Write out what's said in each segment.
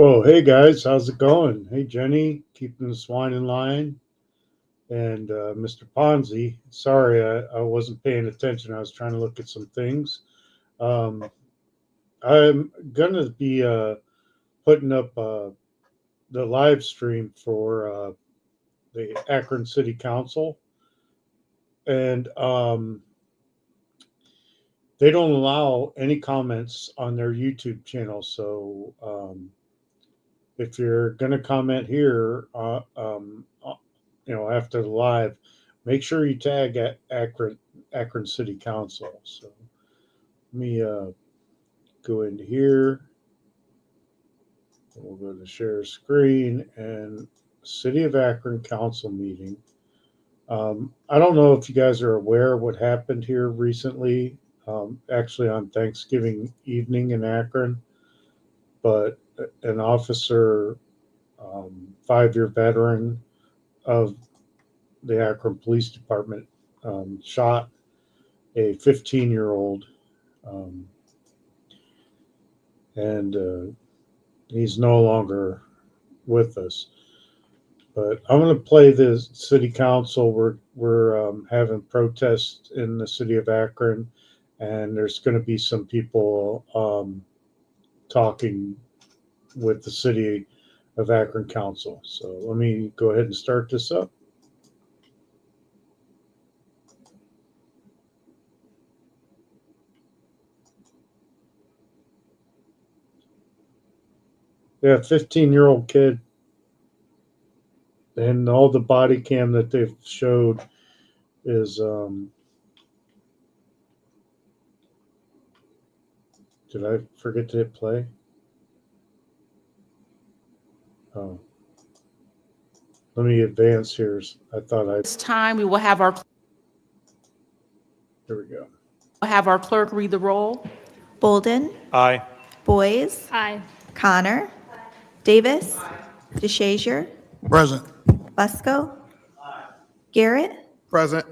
Oh, hey guys, how's it going? Hey Jenny, keeping the swine in line, and Mr. Ponzi. Sorry, I wasn't paying attention. I was trying to look at some things. Um, I'm gonna be putting up the live stream for the Akron City Council, and they don't allow any comments on their YouTube channel. So if you're gonna comment here, after the live, make sure you tag at Akron City Council. So let me go into here. We'll go to share screen and City of Akron Council meeting. I don't know if you guys are aware of what happened here recently, actually on Thanksgiving evening in Akron, but an officer, 5-year veteran of the Akron Police Department, shot a 15-year-old, um, and he's no longer with us. But I'm going to play the city council. We're having protests in the city of Akron, and there's going to be some people talking with the city of Akron council. So let me go ahead and start this up. Yeah, 15-year-old kid, and all the body cam that they've showed is did I forget to hit play? Oh, let me advance here. I thought I. This time we will have our Here we go. clerk read the roll. Bolden, Aye. Boys, Aye. Connor, Davis, DeShazier, Present. Busco, Garrett, Present.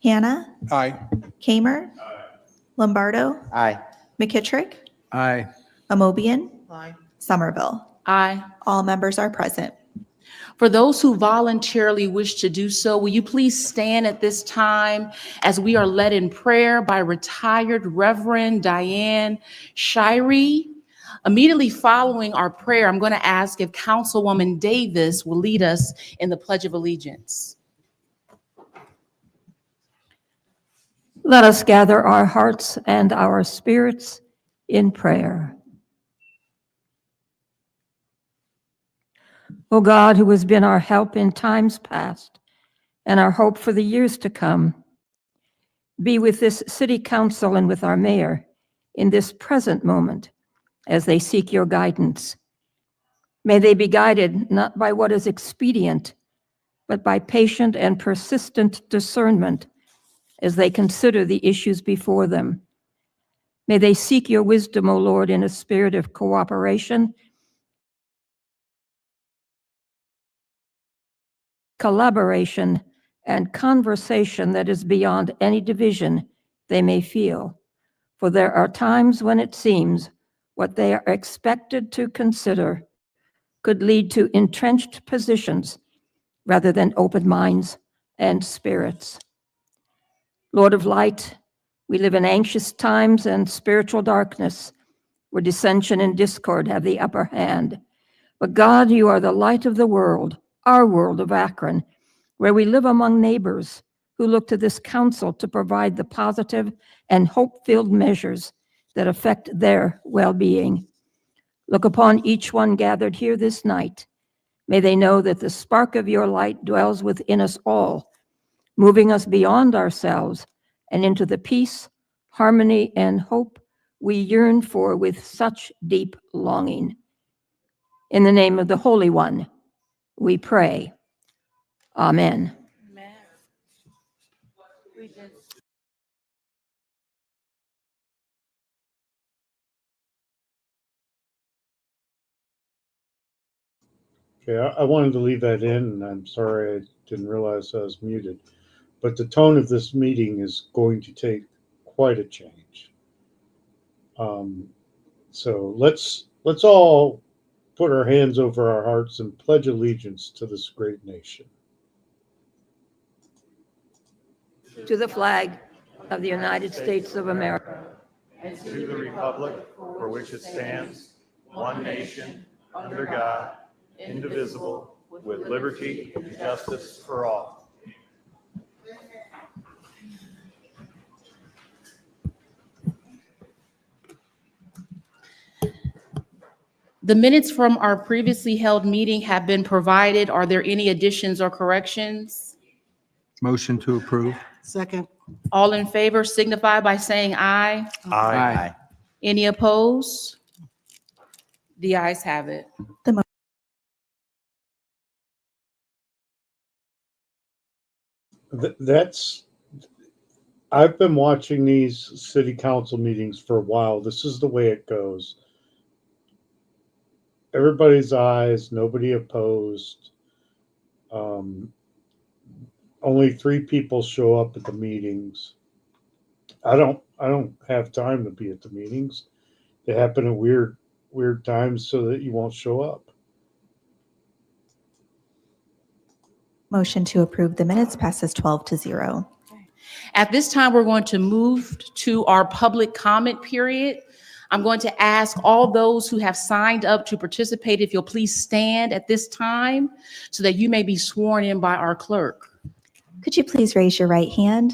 Hannah, Aye. Kamer, Lombardo, Aye. McKittrick, Aye. Amobian, Somerville. Aye. All members are present. For those who voluntarily wish to do so, will you please stand at this time as we are led in prayer by retired Reverend Diane Shirey. Immediately following our prayer, I'm going to ask if Councilwoman Davis will lead us in the Pledge of Allegiance. Let us gather our hearts and our spirits in prayer. O God, who has been our help in times past and our hope for the years to come, be with this city council and with our mayor in this present moment as they seek your guidance. May they be guided not by what is expedient, but by patient and persistent discernment as they consider the issues before them. May they seek your wisdom, O Lord, in a spirit of cooperation, collaboration, and conversation that is beyond any division they may feel. For there are times when it seems what they are expected to consider could lead to entrenched positions rather than open minds and spirits. Lord of light, we live in anxious times and spiritual darkness where dissension and discord have the upper hand. But God, you are the light of the world, our world of Akron, where we live among neighbors who look to this council to provide the positive and hope-filled measures that affect their well-being. Look upon each one gathered here this night. May they know that the spark of your light dwells within us all, moving us beyond ourselves and into the peace, harmony, and hope we yearn for with such deep longing. In the name of the Holy One, we pray. Amen. Okay, I wanted to leave that in, and I'm sorry I didn't realize I was muted. But the tone of this meeting is going to take quite a change. So let's all put our hands over our hearts and pledge allegiance to this great nation. To the flag of the United States of America, to the republic for which it stands, one nation, under God, indivisible, with liberty and justice for all. The minutes from our previously held meeting have been provided. Are there any additions or corrections? Motion to approve. Second. All in favor signify by saying aye. Aye. Any opposed? The ayes have it. I've been watching these city council meetings for a while. This is the way it goes. Everybody's ayes, nobody opposed. Only 3 people show up at the meetings. I don't have time to be at the meetings. They happen at weird times so that you won't show up. Motion to approve the minutes passes 12-0. At this time, we're going to move to our public comment period. I'm going to ask all those who have signed up to participate, if you'll please stand at this time so that you may be sworn in by our clerk. Could you please raise your right hand?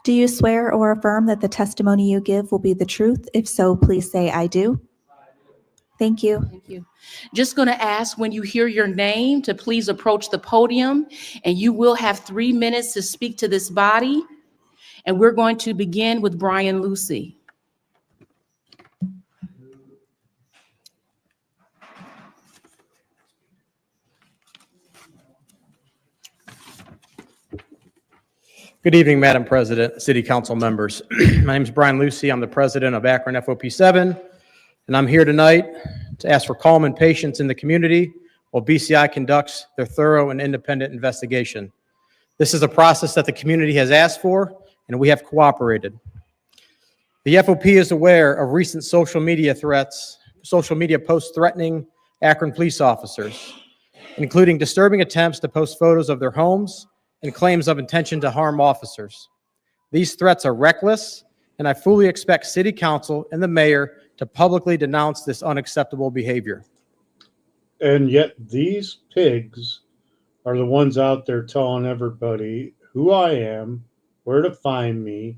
Do you swear or affirm that the testimony you give will be the truth? If so, please say, "I do." Thank you. Thank you. Just going to ask when you hear your name to please approach the podium, and you will have 3 minutes to speak to this body. And we're going to begin with Brian Lucy. Good evening, Madam President, City Council members. My name is Brian Lucy. I'm the president of Akron FOP 7, and I'm here tonight to ask for calm and patience in the community while BCI conducts their thorough and independent investigation. This is a process that the community has asked for, and we have cooperated. The FOP is aware of recent social media posts threatening Akron police officers, including disturbing attempts to post photos of their homes and claims of intention to harm officers. These threats are reckless, and I fully expect City Council and the mayor to publicly denounce this unacceptable behavior. And yet these pigs are the ones out there telling everybody who I am, where to find me,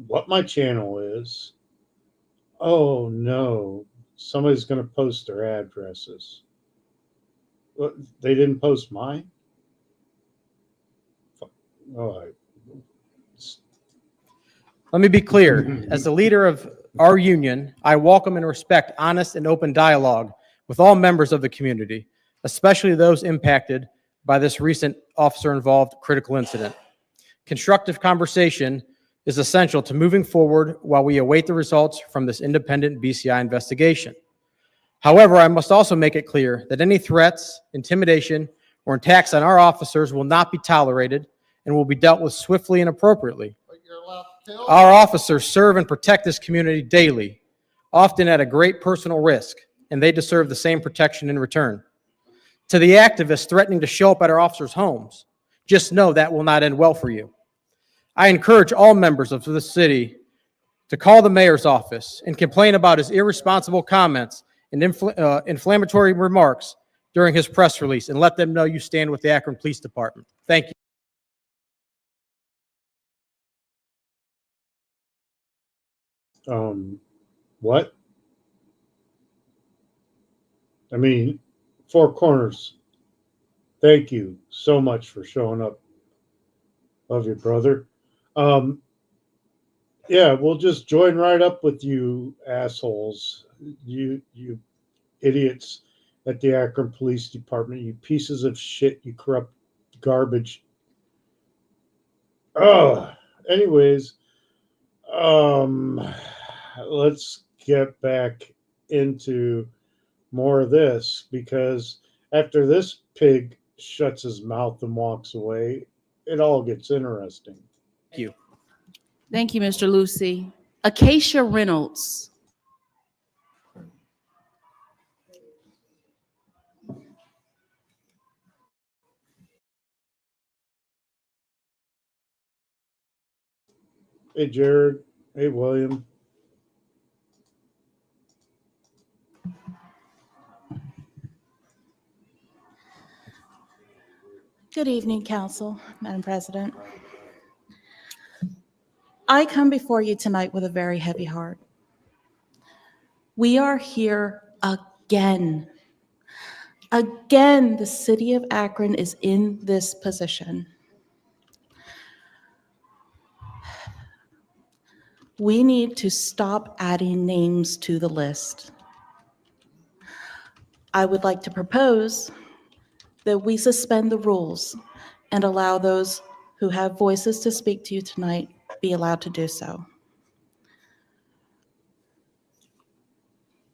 what my channel is. Oh no, somebody's going to post their addresses. What, they didn't post mine? All right. Let me be clear. As the leader of our union, I welcome and respect honest and open dialogue with all members of the community, especially those impacted by this recent officer-involved critical incident. Constructive conversation is essential to moving forward while we await the results from this independent BCI investigation. However, I must also make it clear that any threats, intimidation, or attacks on our officers will not be tolerated and will be dealt with swiftly and appropriately. Our officers serve and protect this community daily, often at a great personal risk, and they deserve the same protection in return. To the activists threatening to show up at our officers' homes, just know that will not end well for you. I encourage all members of the city to call the mayor's office and complain about his irresponsible comments and inflammatory remarks during his press release, and let them know you stand with the Akron Police Department. Thank you. What? I mean, Four Corners, thank you so much for showing up. Love you, brother. Yeah, we'll just join right up with you assholes. You idiots at the Akron Police Department, you pieces of shit, you corrupt garbage. Anyways, let's get back into more of this, because after this pig shuts his mouth and walks away, it all gets interesting. Thank you. Thank you, Mr. Lucy. Acacia Reynolds. Hey, Jared. Hey, William. Good evening, Council, Madam President. I come before you tonight with a very heavy heart. We are here again. Again, the city of Akron is in this position. We need to stop adding names to the list. I would like to propose that we suspend the rules and allow those who have voices to speak to you tonight be allowed to do so.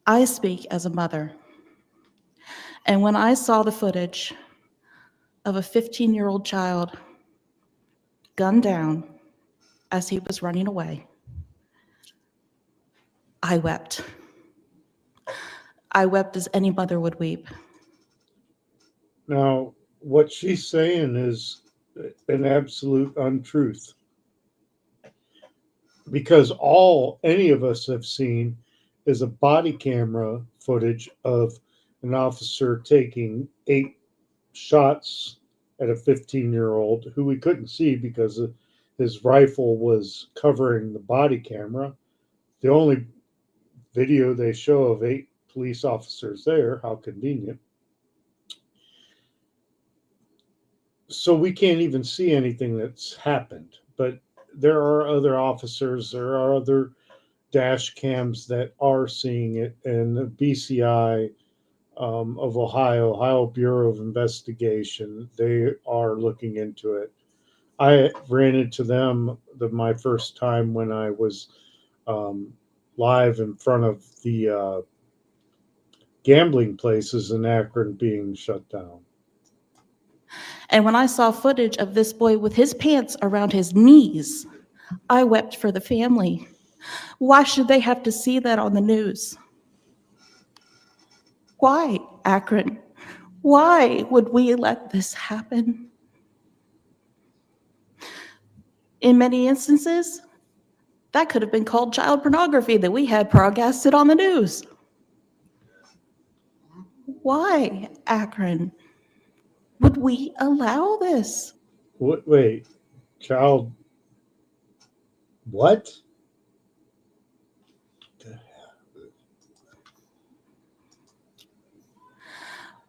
I speak as a mother, and when I saw the footage of a 15-year-old child gunned down as he was running away, I wept. I wept as any mother would weep. Now, what she's saying is an absolute untruth. Because all any of us have seen is a body camera footage of an officer taking 8 shots at a 15-year-old who we couldn't see because his rifle was covering the body camera. The only video they show of 8 police officers there, how convenient. So we can't even see anything that's happened. But there are other officers, there are other dash cams that are seeing it, and the BCI of Ohio Bureau of Investigation, they are looking into it. I ran into them my first time when I was live in front of the gambling places in Akron being shut down. And when I saw footage of this boy with his pants around his knees, I wept for the family. Why should they have to see that on the news? Why, Akron? Why would we let this happen? In many instances, that could have been called child pornography that we had broadcasted on the news. Why, Akron, would we allow this? Wait, child, what?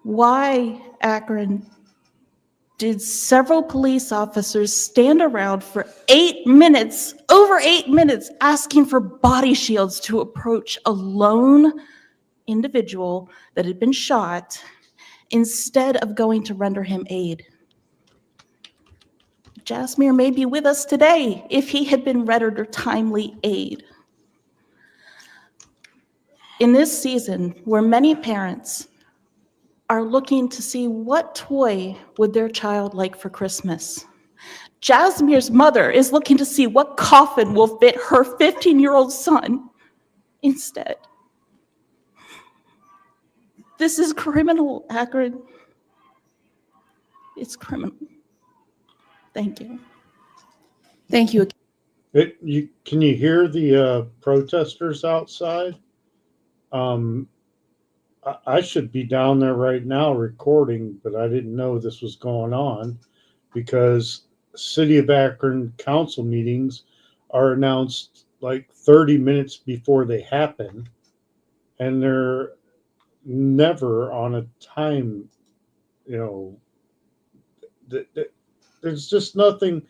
Why, Akron, did several police officers stand around for 8 minutes, over 8 minutes, asking for body shields to approach a lone individual that had been shot instead of going to render him aid? Jasmine may be with us today if he had been rendered timely aid. In this season, where many parents are looking to see what toy would their child like for Christmas, Jasmine's mother is looking to see what coffin will fit her 15-year-old son instead. This is criminal, Akron. It's criminal. Thank you. Thank you. Can you hear the protesters outside? I should be down there right now recording, but I didn't know this was going on because City of Akron council meetings are announced like 30 minutes before they happen, and they're never on a time, there's just nothing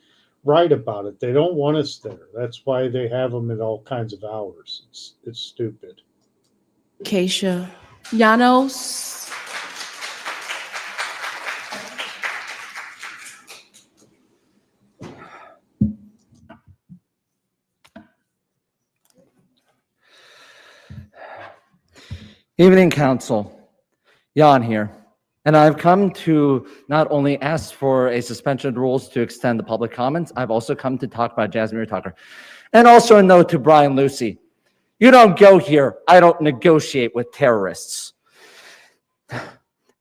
right about it. They don't want us there. That's why they have them at all kinds of hours. It's stupid. Keisha. Janos. Evening, Council. Jan here. And I've come to not only ask for a suspension of rules to extend the public comments, I've also come to talk about Jasmine Tucker. And also a note to Brian Lucy. You don't go here. I don't negotiate with terrorists.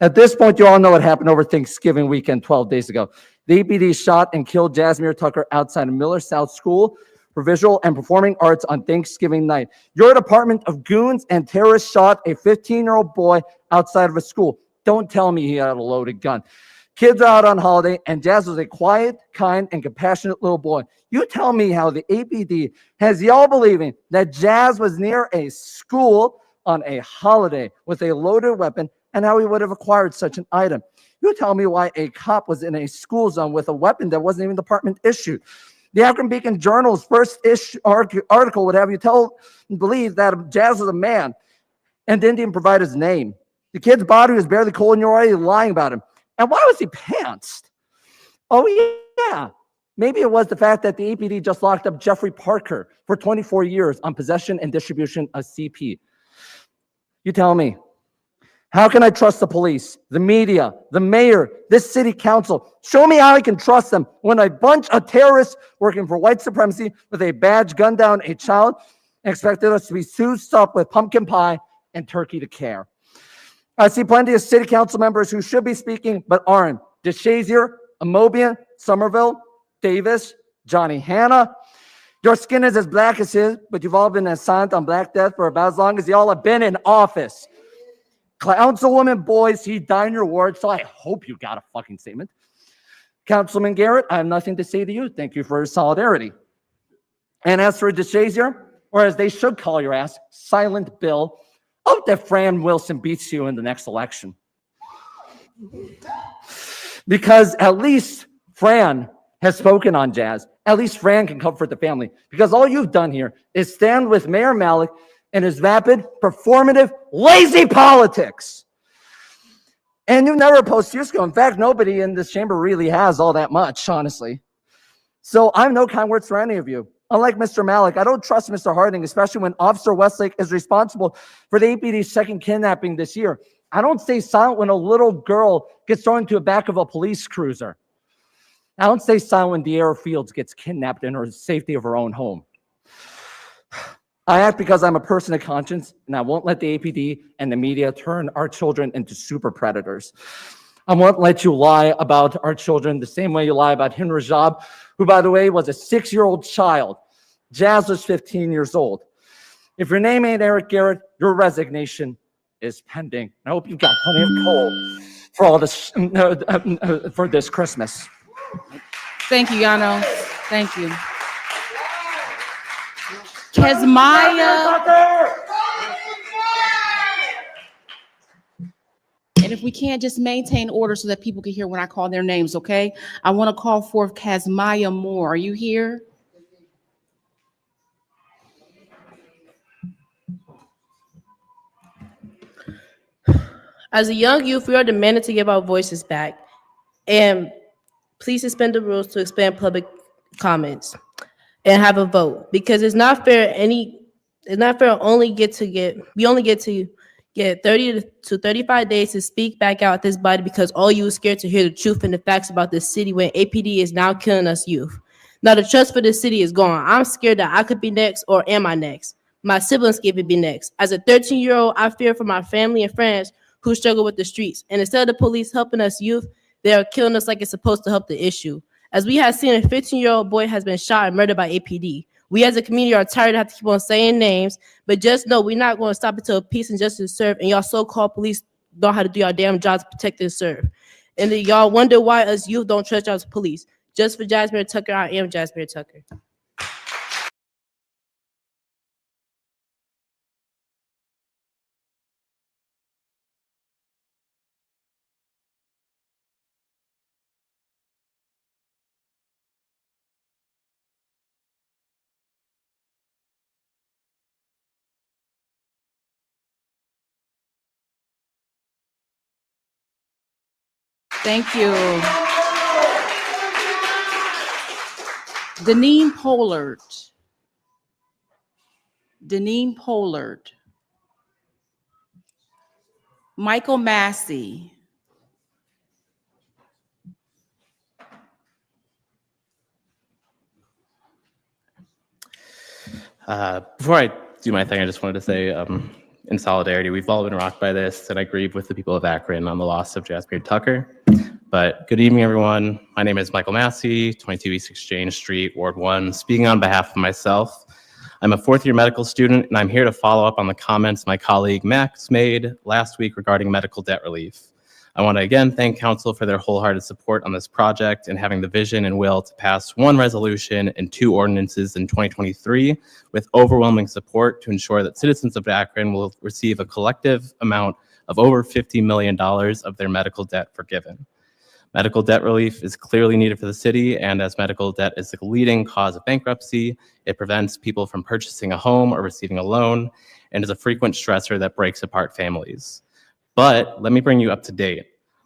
At this point, you all know what happened over Thanksgiving weekend 12 days ago. The EPD shot and killed Jasmine Tucker outside of Miller South School for visual and performing arts on Thanksgiving night. Your department of goons and terrorists shot a 15-year-old boy outside of a school. Don't tell me he had a loaded gun. Kids are out on holiday, and Jazz was a quiet, kind, and compassionate little boy. You tell me how the APD has y'all believing that Jazz was near a school on a holiday with a loaded weapon and how he would have acquired such an item. You tell me why a cop was in a school zone with a weapon that wasn't even department issued. The Akron Beacon Journal's first article would have you believe that Jazz was a man and didn't even provide his name. The kid's body was barely cold and you're already lying about him. And why was he pantsed? Oh, yeah. Maybe it was the fact that the APD just locked up Jeffrey Parker for 24 years on possession and distribution of CP. You tell me. How can I trust the police, the media, the mayor, this city council? Show me how I can trust them when a bunch of terrorists working for white supremacy with a badge gunned down a child and expected us to be soused up with pumpkin pie and turkey to care. I see plenty of city council members who should be speaking but aren't. DeShazier, Amobian, Somerville, Davis, Johnny Hanna. Your skin is as black as his, but you've all been silent on Black Death for about as long as y'all have been in office. Councilwoman Boyce, he died in your ward, so I hope you got a fucking statement. Councilman Garrett, I have nothing to say to you. Thank you for your solidarity. And as for DeShazier, or as they should call your ass, Silent Bill, hope that Fran Wilson beats you in the next election. Because at least Fran has spoken on Jazz. At least Fran can comfort the family. Because all you've done here is stand with Mayor Malik in his vapid, performative, lazy politics. And you've never opposed Fusco. In fact, nobody in this chamber really has all that much, honestly. So I have no kind words for any of you. Unlike Mr. Malik, I don't trust Mr. Harding, especially when Officer Westlake is responsible for the APD's second kidnapping this year. I don't stay silent when a little girl gets thrown into the back of a police cruiser. I don't stay silent when De'Ara Fields gets kidnapped in her safety of her own home. I act because I'm a person of conscience, and I won't let the APD and the media turn our children into super predators. I won't let you lie about our children the same way you lie about Hin Rajab, who, by the way, was a 6-year-old child. Jazz was 15 years old. If your name ain't Eric Garrett, your resignation is pending. I hope you've got plenty of coal for all this for this Christmas. Thank you, Yano. Thank you. Kesmaya. And if we can't just maintain order so that people can hear when I call their names, okay? I want to call forth Kesmaya Moore. Are you here? As a young youth, we are demanded to give our voices back. And please suspend the rules to expand public comments and have a vote, because it's not fair. We only get to get 30 to 35 days to speak back out this body because all you are scared to hear the truth and the facts about this city when APD is now killing us youth. Now the trust for the city is gone. I'm scared that I could be next, or am I next? My siblings could be next. As a 13-year-old, I fear for my family and friends who struggle with the streets. And instead of the police helping us youth, they are killing us like it's supposed to help the issue. As we have seen, a 15-year-old boy has been shot and murdered by APD. We as a community are tired of having to keep on saying names, but just know we're not going to stop until peace and justice is served, and y'all so-called police know how to do our damn jobs to protect and serve. And then y'all wonder why us youth don't trust y'all's police. Just for Jasmine Tucker, I am Jasmine Tucker. Thank you. Deneen Pollard. Deneen Pollard. Michael Massey. Before I do my thing, I just wanted to say, in solidarity, we've all been rocked by this, and I grieve with the people of Akron on the loss of Jasmine Tucker. But good evening, everyone. My name is Michael Massey, 22 East Exchange Street, Ward 1, speaking on behalf of myself. I'm a fourth-year medical student, and I'm here to follow up on the comments my colleague Max made last week regarding medical debt relief. I want to again thank council for their wholehearted support on this project and having the vision and will to pass one resolution and 2 ordinances in 2023 with overwhelming support to ensure that citizens of Akron will receive a collective amount of over $50 million of their medical debt forgiven. Medical debt relief is clearly needed for the city, and as medical debt is the leading cause of bankruptcy, it prevents people from purchasing a home or receiving a loan and is a frequent stressor that breaks apart families. But let me bring you up to date.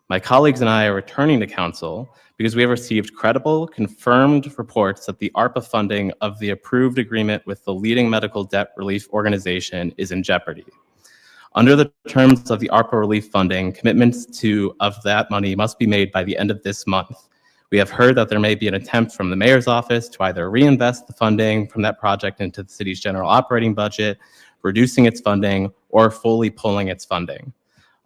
My colleagues and I are returning to council because we have received credible, confirmed reports that the ARPA funding of the approved agreement with the leading medical debt relief organization is in jeopardy. Under the terms of the ARPA relief funding, commitments of that money must be made by the end of this month. We have heard that there may be an attempt from the mayor's office to either reinvest the funding from that project into the city's general operating budget, reducing its funding, or fully pulling its funding.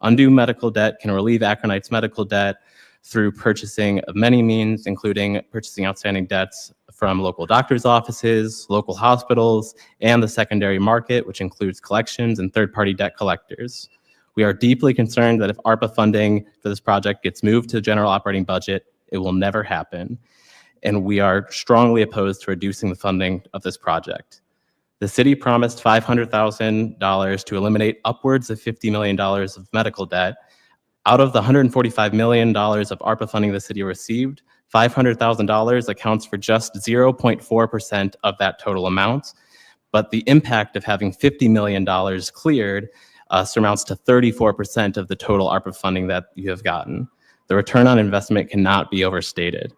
Undue medical debt can relieve Akronites' medical debt through purchasing of many means, including purchasing outstanding debts from local doctors' offices, local hospitals, and the secondary market, which includes collections and third-party debt collectors. We are deeply concerned that if ARPA funding for this project gets moved to the general operating budget, it will never happen. And we are strongly opposed to reducing the funding of this project. The city promised $500,000 to eliminate upwards of $50 million of medical debt. Out of the $145 million of ARPA funding the city received, $500,000 accounts for just 0.4% of that total amount. But the impact of having $50 million cleared surmounts to 34% of the total ARPA funding that you have gotten. The return on investment cannot be overstated.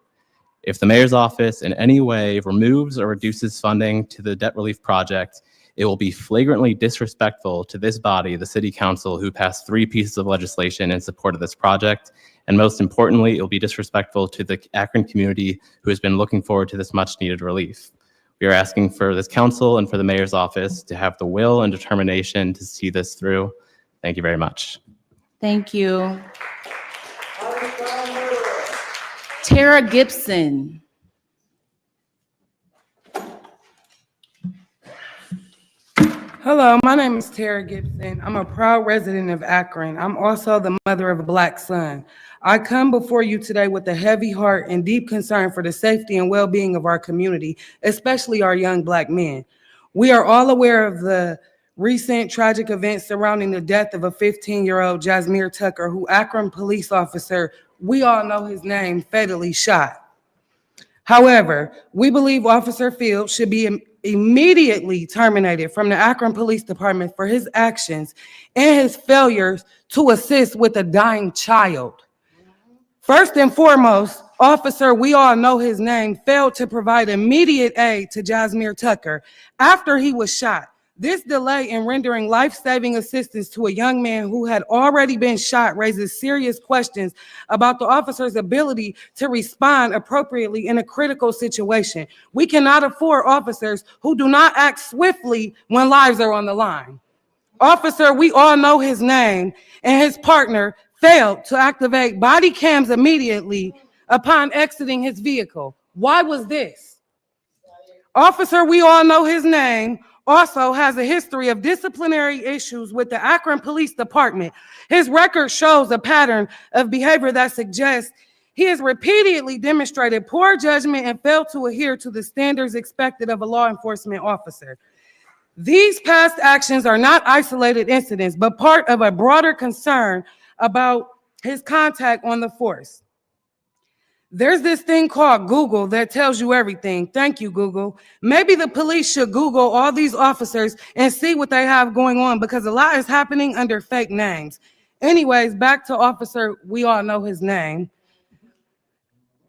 If the mayor's office in any way removes or reduces funding to the debt relief project, it will be flagrantly disrespectful to this body, the city council, who passed 3 pieces of legislation in support of this project. And most importantly, it will be disrespectful to the Akron community who has been looking forward to this much needed relief. We are asking for this council and for the mayor's office to have the will and determination to see this through. Thank you very much. Thank you. Tara Gibson. Hello, my name is Tara Gibson. I'm a proud resident of Akron. I'm also the mother of a Black son. I come before you today with a heavy heart and deep concern for the safety and well-being of our community, especially our young Black men. We are all aware of the recent tragic events surrounding the death of a 15-year-old Jasmine Tucker, who Akron police officer, we all know his name, fatally shot. However, we believe Officer Fields should be immediately terminated from the Akron Police Department for his actions and his failures to assist with a dying child. First and foremost, Officer, we all know his name, failed to provide immediate aid to Jasmine Tucker after he was shot. This delay in rendering life-saving assistance to a young man who had already been shot raises serious questions about the officer's ability to respond appropriately in a critical situation. We cannot afford officers who do not act swiftly when lives are on the line. Officer, we all know his name, and his partner failed to activate body cams immediately upon exiting his vehicle. Why was this? Officer, we all know his name, also has a history of disciplinary issues with the Akron Police Department. His record shows a pattern of behavior that suggests he has repeatedly demonstrated poor judgment and failed to adhere to the standards expected of a law enforcement officer. These past actions are not isolated incidents, but part of a broader concern about his contact on the force. There's this thing called Google that tells you everything. Thank you, Google. Maybe the police should Google all these officers and see what they have going on, because a lot is happening under fake names. Anyways, back to Officer, we all know his name.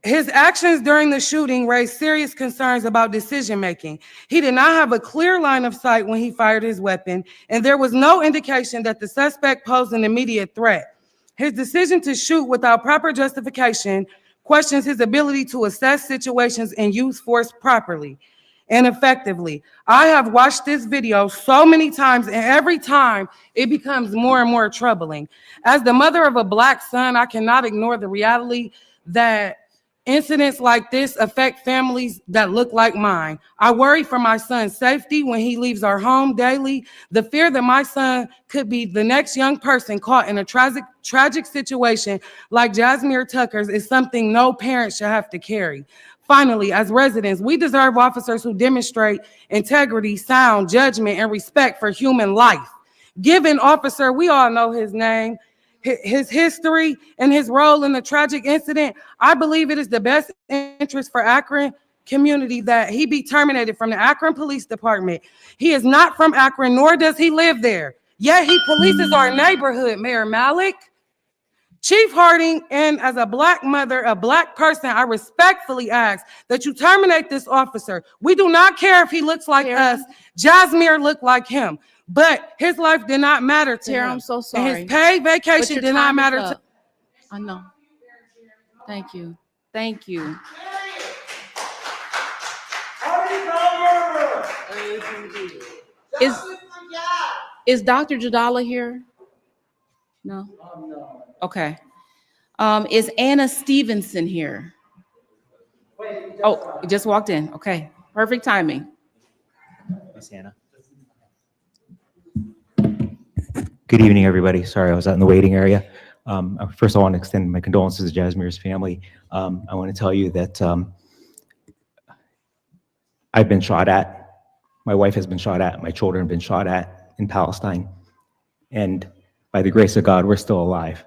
His actions during the shooting raised serious concerns about decision-making. He did not have a clear line of sight when he fired his weapon, and there was no indication that the suspect posed an immediate threat. His decision to shoot without proper justification questions his ability to assess situations and use force properly. and effectively. I have watched this video so many times, and every time it becomes more and more troubling. As the mother of a Black son, I cannot ignore the reality that incidents like this affect families that look like mine. I worry for my son's safety when he leaves our home daily. The fear that my son could be the next young person caught in a tragic situation like Jasmine Tucker's is something no parent should have to carry. Finally, as residents, we deserve officers who demonstrate integrity, sound judgment, and respect for human life. Given officer, we all know his name, his history, and his role in the tragic incident, I believe it is the best interest for Akron community that he be terminated from the Akron Police Department. He is not from Akron, nor does he live there. Yet he polices our neighborhood, Mayor Malik. Chief Harding, and as a Black mother, a Black person, I respectfully ask that you terminate this officer. We do not care if he looks like us. Jasmine looked like him, but his life did not matter to Tara, him. I'm so And sorry. his paid But vacation your did not time is matter to. up. I know. Thank you. Thank you. Is Dr. Jadala here? No? Okay. Is Anna Stevenson here? Oh, just walked in. Okay, perfect timing. Miss Anna. Good evening, everybody. Sorry, I was out in the waiting area. First, I want to extend my condolences to Jasmine's family. I want to tell you that I've been shot at. My wife has been shot at. My children have been shot at in Palestine. And by the grace of God, we're still alive.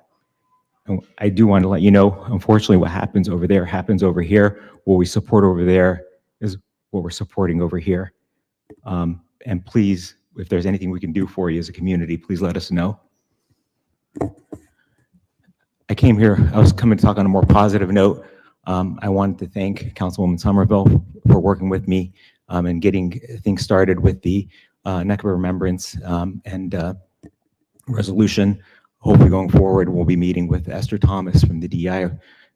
And I do want to let you know, unfortunately, what happens over there happens over here. What we support over there is what we're supporting over here. And please, if there's anything we can do for you as a community, please let us know. I came here, I was coming to talk on a more positive note. I wanted to thank Councilwoman Somerville for working with me and getting things started with the Neck of Remembrance and resolution. Hopefully going forward, we'll be meeting with Esther Thomas from the DEI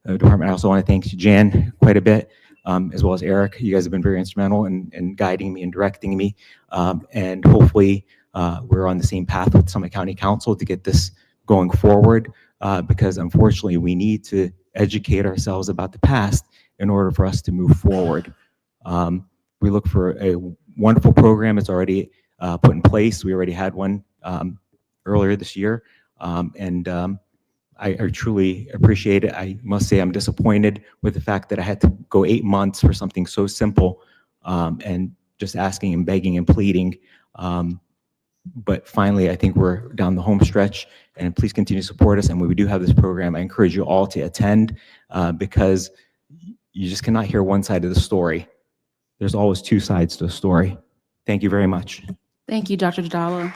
department. I also want to thank Jan quite a bit, as well as Eric. You guys have been very instrumental in guiding me and directing me. And hopefully we're on the same path with Summit County Council to get this going forward, because unfortunately we need to educate ourselves about the past in order for us to move forward. We look for a wonderful program. It's already put in place. We already had one earlier this year. I truly appreciate it. I must say I'm disappointed with the fact that I had to go 8 months for something so simple, and just asking and begging and pleading. But finally, I think we're down the home stretch, and please continue to support us. And when we do have this program, I encourage you all to attend, because you just cannot hear one side of the story. There's always two sides to a story. Thank you very much. Thank you, Dr. Jadala.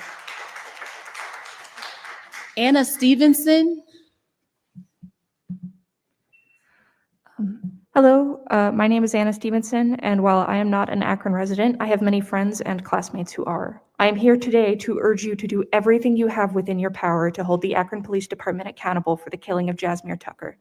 Anna Stevenson. Hello, my name is Anna Stevenson, and while I am not an Akron resident, I have many friends and classmates who are. I am here today to urge you to do everything you have within your power to hold the Akron Police Department accountable for the killing of Jasmine Tucker.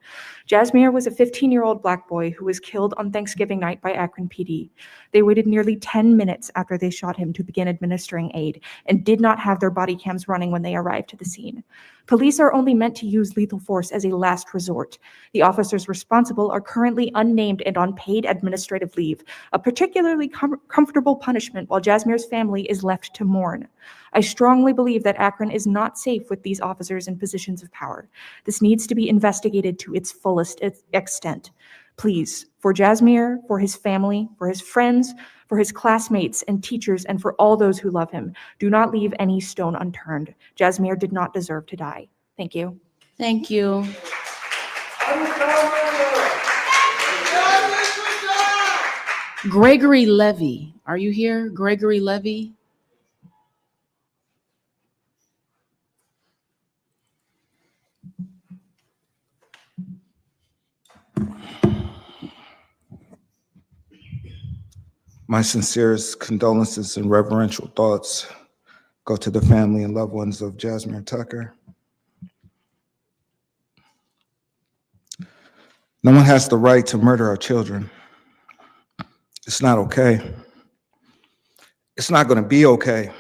Jasmine was a 15-year-old Black boy who was killed on Thanksgiving night by Akron PD. They waited nearly 10 minutes after they shot him to begin administering aid and did not have their body cams running when they arrived to the scene. Police are only meant to use lethal force as a last resort. The officers responsible are currently unnamed and on paid administrative leave, a particularly comfortable punishment while Jasmine's family is left to mourn. I strongly believe that Akron is not safe with these officers in positions of power. This needs to be investigated to its fullest extent. Please, for Jasmine, for his family, for his friends, for his classmates and teachers, and for all those who love him, do not leave any stone unturned. Jasmine did not deserve to die. Thank you. Thank you. Gregory Levy, are you here? Gregory Levy? My sincerest condolences and reverential thoughts go to the family and loved ones of Jasmine Tucker. No one has the right to murder our children. It's not okay. It's not going to be okay.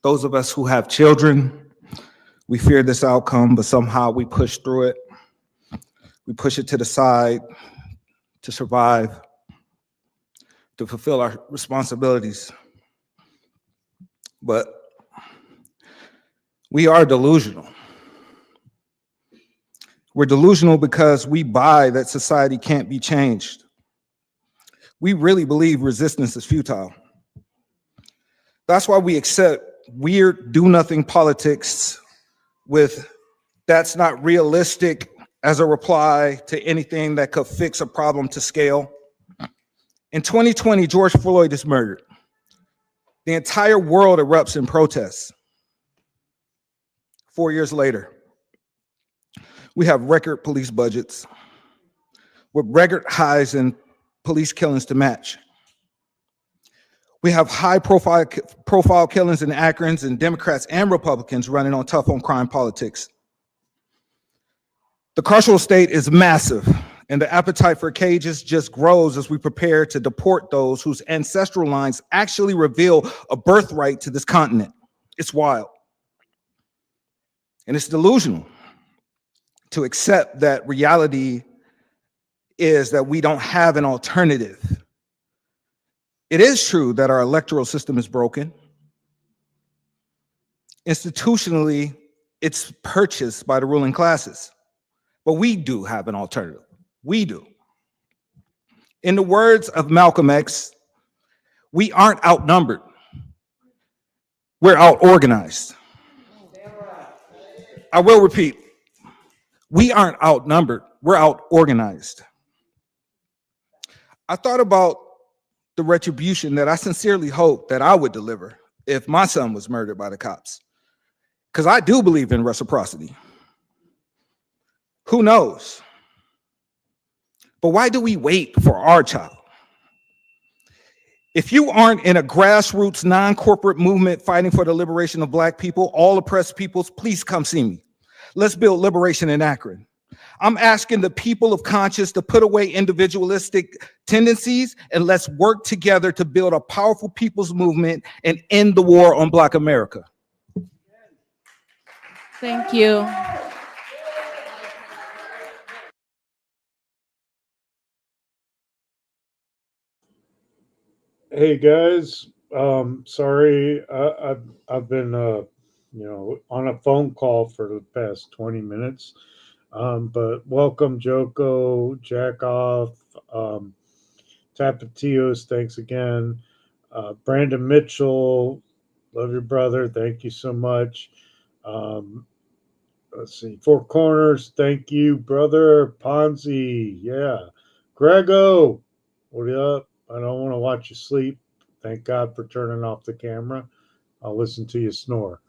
Those of us who have children, we fear this outcome, but somehow we push through it. We push it to the side to survive, to fulfill our responsibilities. But we are delusional. We're delusional because we buy that society can't be changed. We really believe resistance is futile. That's why we accept weird do-nothing politics with "that's not realistic" as a reply to anything that could fix a problem to scale. In 2020, George Floyd is murdered. The entire world erupts in protests. 4 years later, we have record police budgets with record highs in police killings to match. We have high profile killings in Akron, and Democrats and Republicans running on tough on crime politics. The carceral state is massive, and the appetite for cages just grows as we prepare to deport those whose ancestral lines actually reveal a birthright to this continent. It's wild. And it's delusional to accept that reality is that we don't have an alternative. It is true that our electoral system is broken. Institutionally, it's purchased by the ruling classes. But we do have an alternative. We do. In the words of Malcolm X, we aren't outnumbered. We're out-organized. I will repeat, we aren't outnumbered. We're out-organized. I thought about the retribution that I sincerely hope that I would deliver if my son was murdered by the cops, because I do believe in reciprocity. Who knows? But why do we wait for our child? If you aren't in a grassroots, non-corporate movement fighting for the liberation of Black people, all oppressed peoples, please come see me. Let's build liberation in Akron. I'm asking the people of conscience to put away individualistic tendencies, and let's work together to build a powerful people's movement and end the war on Black America. Thank you. Hey guys, sorry, I've been on a phone call for the past 20 minutes. But welcome Joko, Jackoff, Tapatios, thanks again. Brandon Mitchell, love your brother, thank you so much. Let's see, Four Corners, thank you, brother. Ponzi, yeah. Grego, what up? I don't want to watch you sleep. Thank God for turning off the camera. I'll listen to you snore.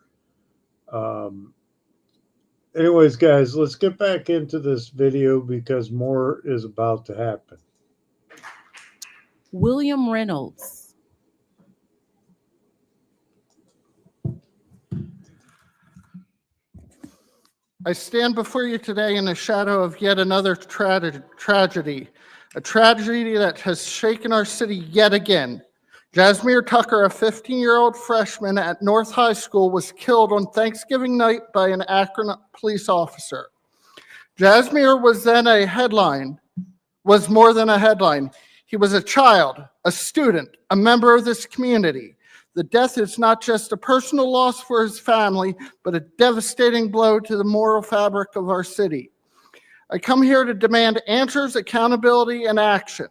Anyways, guys, let's get back into this video because more is about to happen. William Reynolds. I stand before you today in the shadow of yet another tragedy, a tragedy that has shaken our city yet again. Jasmine Tucker, a 15-year-old freshman at North High School, was killed on Thanksgiving night by an Akron police officer. Jasmine was more than a headline. He was a child, a student, a member of this community. The death is not just a personal loss for his family, but a devastating blow to the moral fabric of our city. I come here to demand answers, accountability, and action.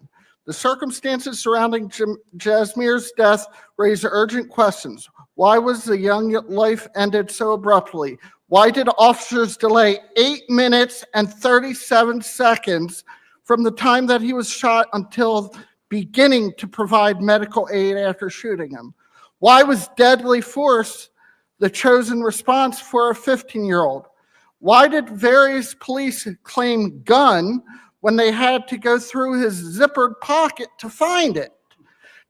The circumstances surrounding Jasmine's death raise urgent questions. Why was the young life ended so abruptly? Why did officers delay 8 minutes and 37 seconds from the time that he was shot until beginning to provide medical aid after shooting him? Why was deadly force the chosen response for a 15-year-old? Why did various police claim gun when they had to go through his zippered pocket to find it?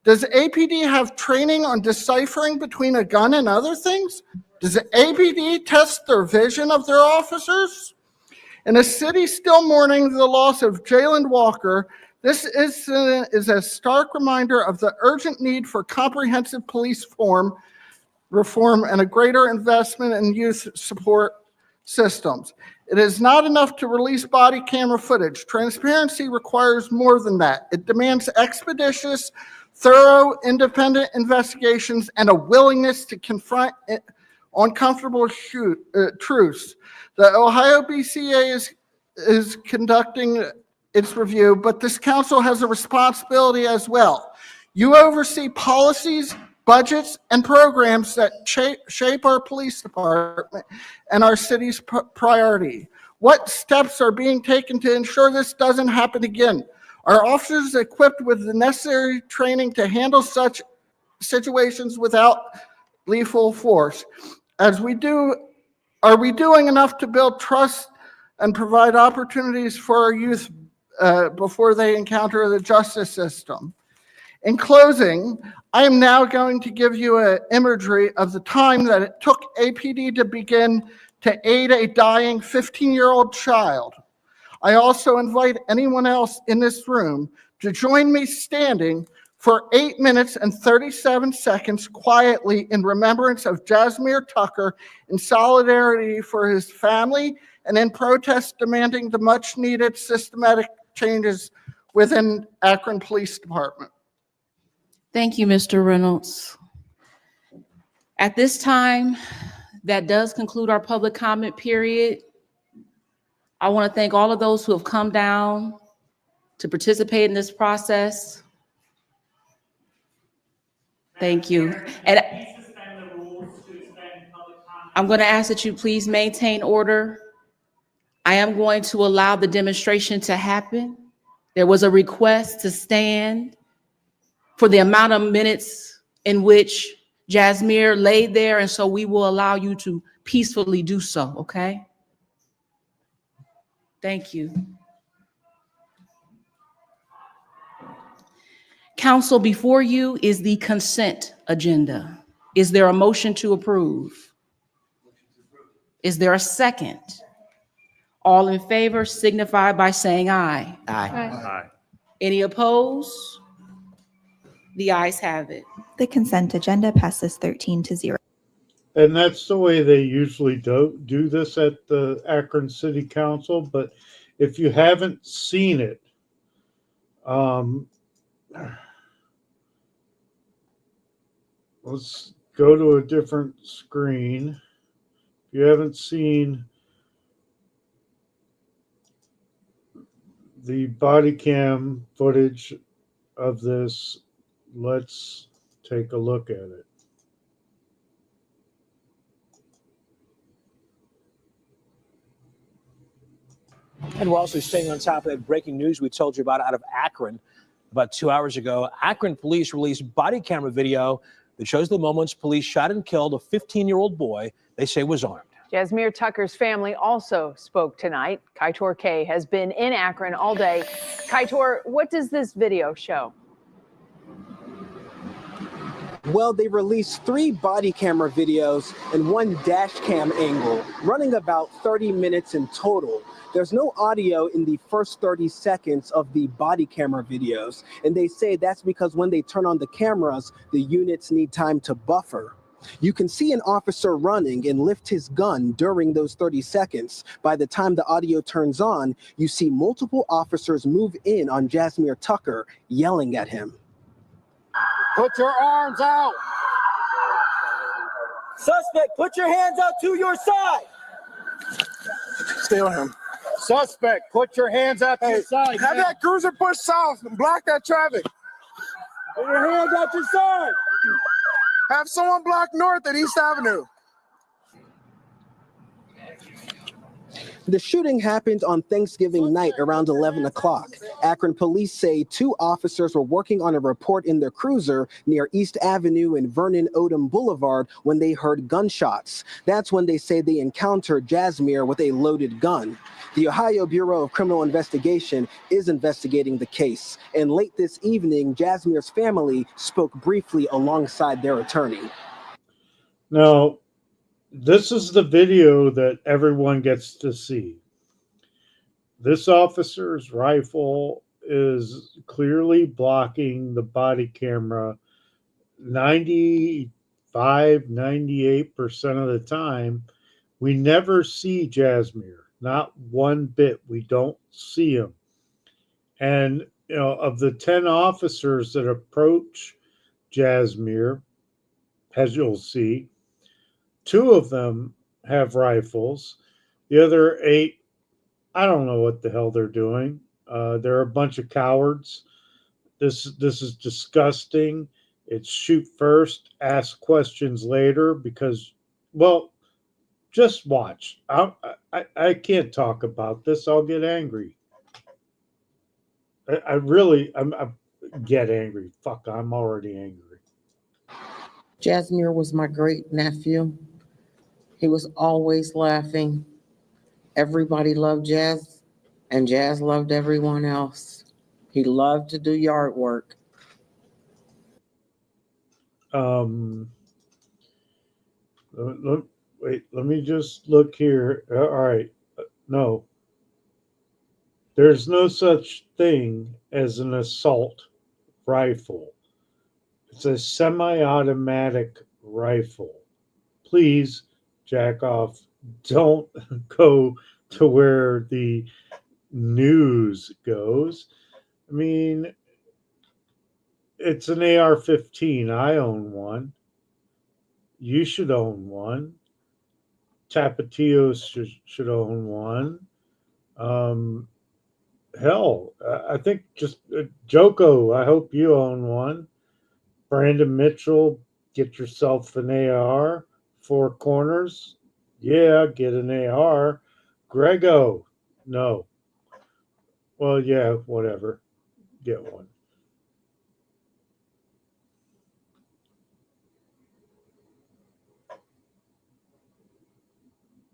Does APD have training on deciphering between a gun and other things? Does APD test their vision of their officers? In a city still mourning the loss of Jalen Walker, This incident is a stark reminder of the urgent need for comprehensive police reform and a greater investment in youth support systems. It is not enough to release body camera footage. Transparency requires more than that. It demands expeditious, thorough, independent investigations and a willingness to confront uncomfortable truths. The Ohio BCA is conducting its review, but this council has a responsibility as well. You oversee policies, budgets, and programs that shape our police department and our city's priority. What steps are being taken to ensure this doesn't happen again? Are officers equipped with the necessary training to handle such situations without lethal force? Are we doing enough to build trust and provide opportunities for our youth before they encounter the justice system? In closing, I am now going to give you an imagery of the time that it took APD to begin to aid a dying 15-year-old child. I also invite anyone else in this room to join me standing for 8 minutes and 37 seconds quietly in remembrance of Jasmine Tucker, in solidarity for his family, and in protest demanding the much-needed systematic changes within Akron Police Department. Thank you, Mr. Reynolds. At this time, that does conclude our public comment period. I want to thank all of those who have come down to participate in this process. Thank you. And I'm going to ask that you please maintain order. I am going to allow the demonstration to happen. There was a request to stand for the amount of minutes in which Jasmine laid there, and so we will allow you to peacefully do so, okay? Thank you. Council, before you is the consent agenda. Is there a motion to approve? Is there a second? All in favor signify by saying aye. Aye. Any opposed? The ayes have it. The consent agenda passes 13-0. And that's the way they usually do this at the Akron City Council. But if you haven't seen it, let's go to a different screen. If you haven't seen the body cam footage of this, let's take a look at it. And we're also staying on top of that breaking news we told you about out of Akron about 2 hours ago. Akron police released body camera video that shows the moments police shot and killed a 15-year-old boy they say was armed. Jasmine Tucker's family also spoke tonight. Kaitor K has been in Akron all day. Kaitor, what does this video show? Well, they released 3 body camera videos and 1 dash cam angle, running about 30 minutes in total. There's no audio in the first 30 seconds of the body camera videos, and they say that's because when they turn on the cameras, the units need time to buffer. You can see an officer running and lift his gun during those 30 seconds. By the time the audio turns on, you see multiple officers move in on Jasmine Tucker, yelling at him. Put your arms out. Suspect, put your hands out to your side. Stay on him. Suspect, put your hands out to your side. Have that cruiser push south and block that traffic. Put your hands out your side. Have someone block north at East Avenue. The shooting happened on Thanksgiving night around 11 o'clock. Akron police say 2 officers were working on a report in their cruiser near East Avenue and Vernon Odom Boulevard when they heard gunshots. That's when they say they encountered Jasmine with a loaded gun. The Ohio Bureau of Criminal Investigation is investigating the case. And late this evening, Jasmine's family spoke briefly alongside their attorney. Now, this is the video that everyone gets to see. This officer's rifle is clearly blocking the body camera 98% of the time. We never see Jasmine, not one bit. We don't see him. And, of the 10 officers that approach Jasmine, as you'll see, 2 of them have rifles. The other 8, I don't know what the hell they're doing. They're a bunch of cowards. This is disgusting. It's shoot first, ask questions later because, well, just watch. I can't talk about this. I'll get angry. I really, I get angry. Fuck, I'm already angry. Jasmine was my great nephew. He was always laughing. Everybody loved Jazz, and Jazz loved everyone else. He loved to do yard work. Wait, let me just look here. All right. No. There's no such thing as an assault rifle. It's a semi-automatic rifle. Please, jack off. Don't go to where the news goes. I mean, it's an AR-15. I own one. You should own one. Tapatio should own one. Hell, I think just Joko, I hope you own one. Brandon Mitchell, get yourself an AR. 4 corners, yeah, get an AR. Grego, no. Well, yeah, whatever. Get one.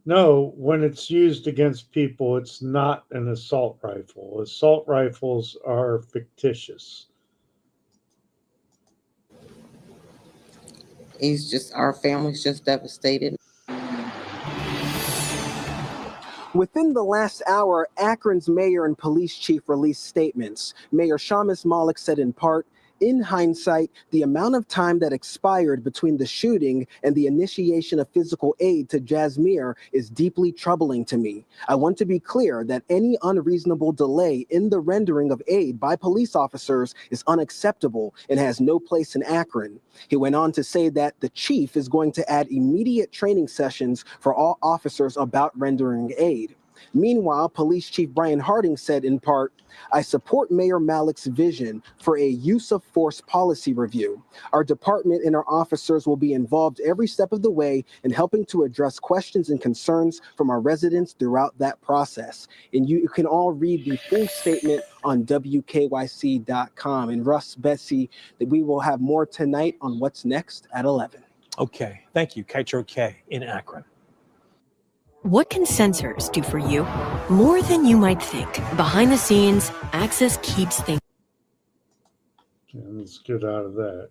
No, when it's used against people, it's not an assault rifle. Assault rifles are fictitious. Our family's just devastated. Within the last hour, Akron's mayor and police chief released statements. Mayor Shamus Malik said in part, "In hindsight, the amount of time that expired between the shooting and the initiation of physical aid to Jasmine is deeply troubling to me. I want to be clear that any unreasonable delay in the rendering of aid by police officers is unacceptable and has no place in Akron." He went on to say that the chief is going to add immediate training sessions for all officers about rendering aid. Meanwhile, Police Chief Brian Harding said in part, "I support Mayor Malik's vision for a use of force policy review. Our department and our officers will be involved every step of the way in helping to address questions and concerns from our residents throughout that process." And you can all read the full statement on WKYC.com. And Russ, Betsy, that we will have more tonight on what's next at 11. Okay, thank you, Kaitro K in Akron. What can sensors do for you? More than you might think. Behind the scenes, Access keeps things. Let's get out of that.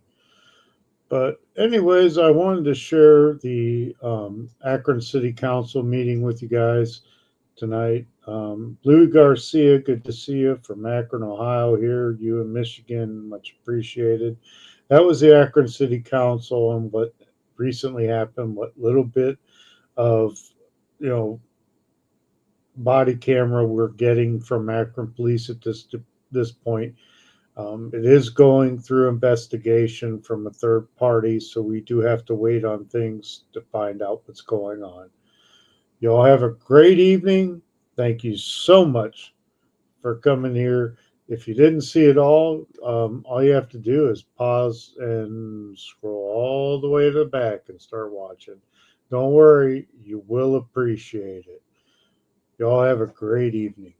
But anyways, I wanted to share the Akron City Council meeting with you guys tonight. Louis Garcia, good to see you from Akron, Ohio here. You in Michigan, much appreciated. That was the Akron City Council and what recently happened, what little bit of body camera we're getting from Akron Police at this point. It is going through investigation from a third party, so we do have to wait on things to find out what's going on. Y'all have a great evening. Thank you so much for coming here. If you didn't see it all you have to do is pause and scroll all the way to the back and start watching. Don't worry, you will appreciate it. Y'all have a great evening.